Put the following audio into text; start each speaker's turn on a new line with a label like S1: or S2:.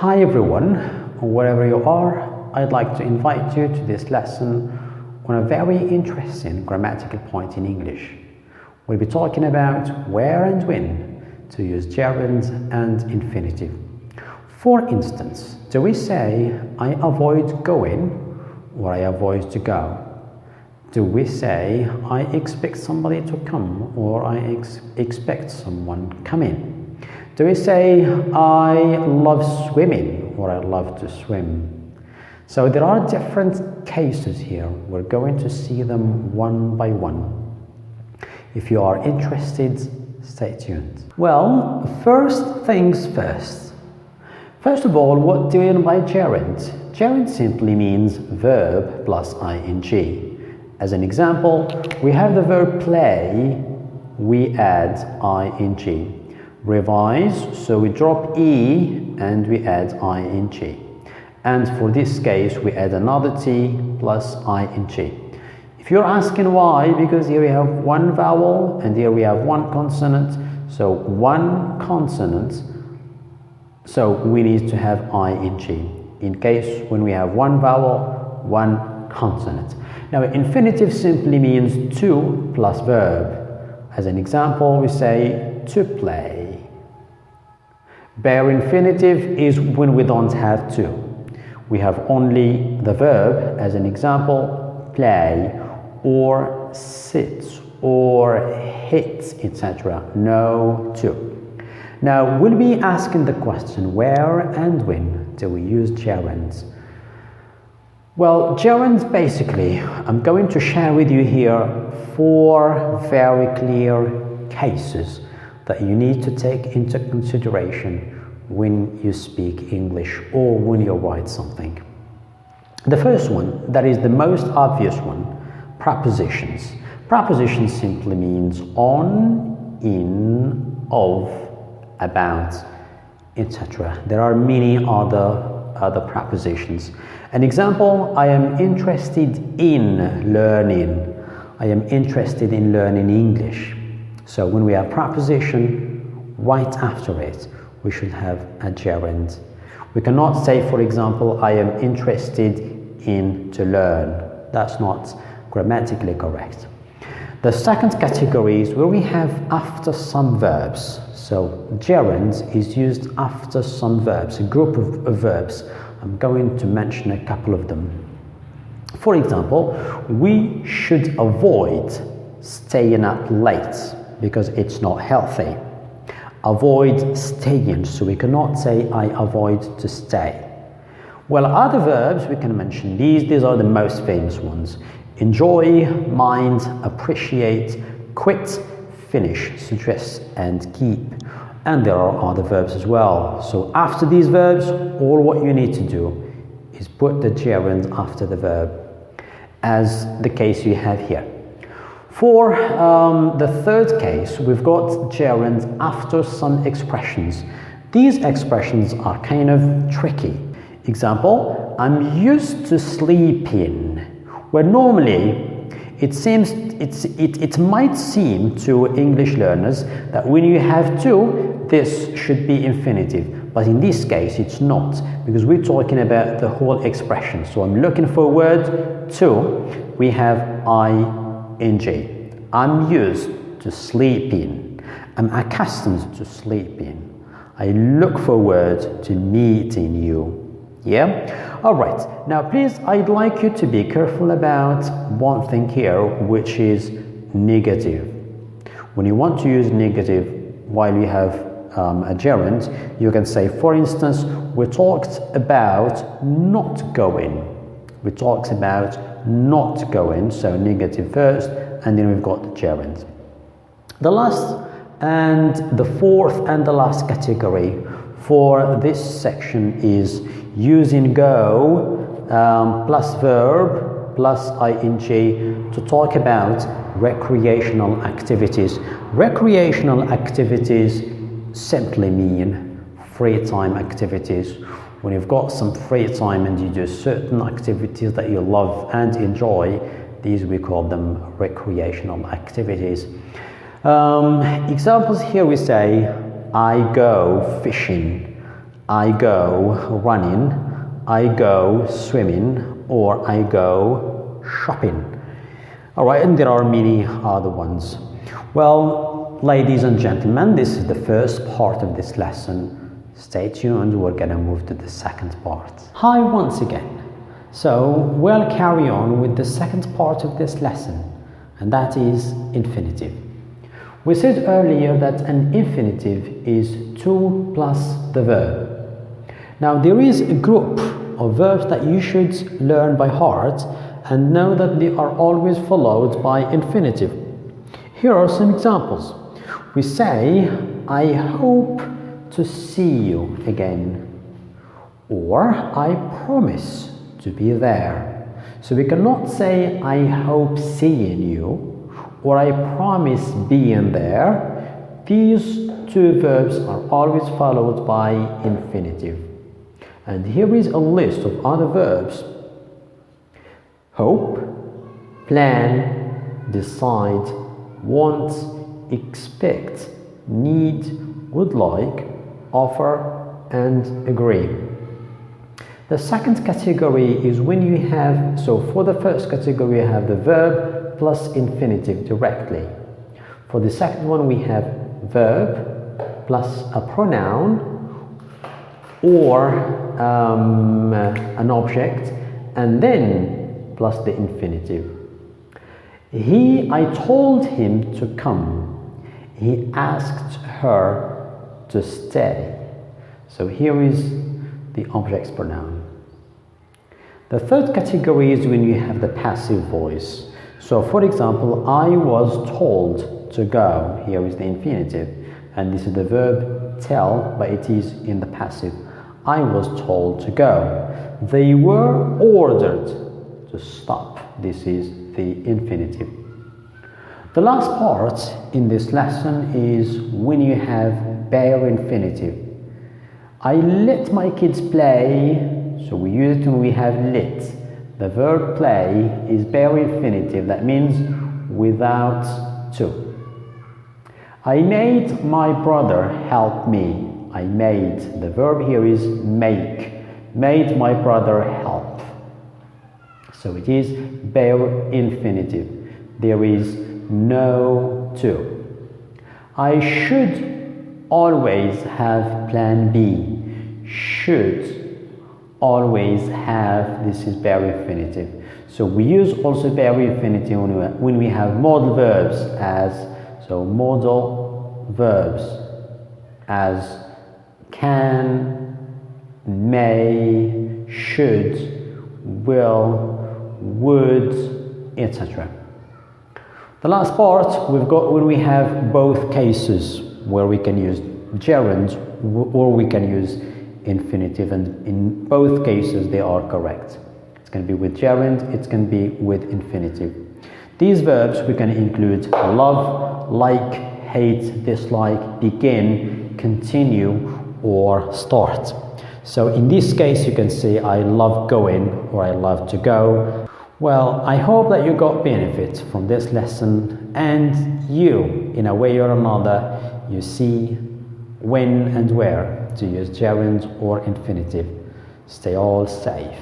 S1: Hi everyone, wherever you are, I'd like to invite you to this lesson on a very interesting grammatical point in English. We'll be talking about where and when to use gerund and infinitive. For instance, do we say I avoid going or I avoid to go? Do we say I expect somebody to come or I expect someone coming? Do we say I love swimming or I love to swim? So there are different cases here. We're going to see them one by one. If you are interested, stay tuned. Well, first things first. First of all, what do you mean by gerund? Gerund simply means verb plus ing. As an example, we have the verb play, we add ing. Revise, so we drop E and we add ing. And for this case, we add another T plus ing. If you're asking why, because here we have one vowel and here we have one consonant, so one consonant, so we need to have ing. In case when we have one vowel, one consonant. Now, infinitive simply means to plus verb. As an example, we say to play. Bare infinitive is when we don't have to. We have only the verb, as an example, play, or sit, or hit, etc. No to. Now, we'll be asking the question, where and when do we use gerunds? Well, gerunds basically, I'm going to share with you here 4 very clear cases that you need to take into consideration when you speak English or when you write something. The first one, that is the most obvious one, prepositions. Prepositions simply means on, in, of, about, etc. There are many other prepositions. An example, I am interested in learning. I am interested in learning English. So when we have preposition, right after it, we should have a gerund. We cannot say, for example, I am interested in to learn. That's not grammatically correct. The second category is where we have after some verbs. So gerund is used after some verbs, a group of verbs. I'm going to mention a couple of them. For example, we should avoid staying up late because it's not healthy. Avoid staying, so we cannot say I avoid to stay. Well, other verbs, we can mention these are the most famous ones. Enjoy, mind, appreciate, quit, finish, suggest, and keep. And there are other verbs as well. So after these verbs, all what you need to do is put the gerund after the verb, as the case you have here. For the third case, we've got gerund after some expressions. These expressions are kind of tricky. Example, I'm used to sleeping. Where normally it might seem to English learners that when you have to, this should be infinitive. But in this case, it's not, because we're talking about the whole expression. So I'm looking for a word to, we have ing. I'm used to sleeping. I'm accustomed to sleeping. I look forward to meeting you. Yeah? Alright, now please, I'd like you to be careful about one thing here, which is negative. When you want to use negative while you have a gerund, you can say, for instance, we talked about not going. We talked about not going, so negative first, and then we've got the gerund. The last and the fourth and the last category for this section is using go plus verb plus ing to talk about recreational activities. Recreational activities simply mean free time activities. When you've got some free time and you do certain activities that you love and enjoy, these we call them recreational activities. Examples here we say, I go fishing. I go running, I go swimming, or I go shopping. Alright, and there are many other ones. Well, ladies and gentlemen, this is the first part of this lesson. Stay tuned, we're gonna move to the second part. Hi once again. So, we'll carry on with the second part of this lesson, and that is infinitive. We said earlier that an infinitive is to plus the verb. Now, there is a group of verbs that you should learn by heart and know that they are always followed by infinitive. Here are some examples. We say, I hope to see you again, or I promise to be there. So we cannot say, I hope seeing you, or I promise being there. These two verbs are always followed by infinitive. And here is a list of other verbs. Hope, plan, decide, want, expect, need, would like, offer, and agree. The second category is when you have, so for the first category you have the verb plus infinitive directly. For the second one we have verb plus a pronoun or an object, and then plus the infinitive. I told him to come. He asked her to stay. So here is the object's pronoun. The third category is when you have the passive voice. So for example, I was told to go. Here is the infinitive, and this is the verb tell, but it is in the passive. I was told to go. They were ordered to stop. This is the infinitive. The last part in this lesson is when you have bare infinitive. I let my kids play, so we use it when we have let. The verb play is bare infinitive, that means without to. I made my brother help me. I made, the verb here is make. Made my brother help. So it is bare infinitive. There is no to. I should always have plan B. Should always have, this is bare infinitive. So we use also bare infinitive when we have modal verbs as, so modal verbs as can, may, should, will, would, etc. The last part we've got when we have both cases where we can use gerund or we can use infinitive, and in both cases they are correct. It's going to be with gerund, it's going to be with infinitive. These verbs we can include love, like, hate, dislike, begin, continue, or start. So in this case you can say I love going or I love to go. Well, I hope that you got benefit from this lesson, and you, in a way or another, you see when and where to use gerund or infinitive. Stay all safe.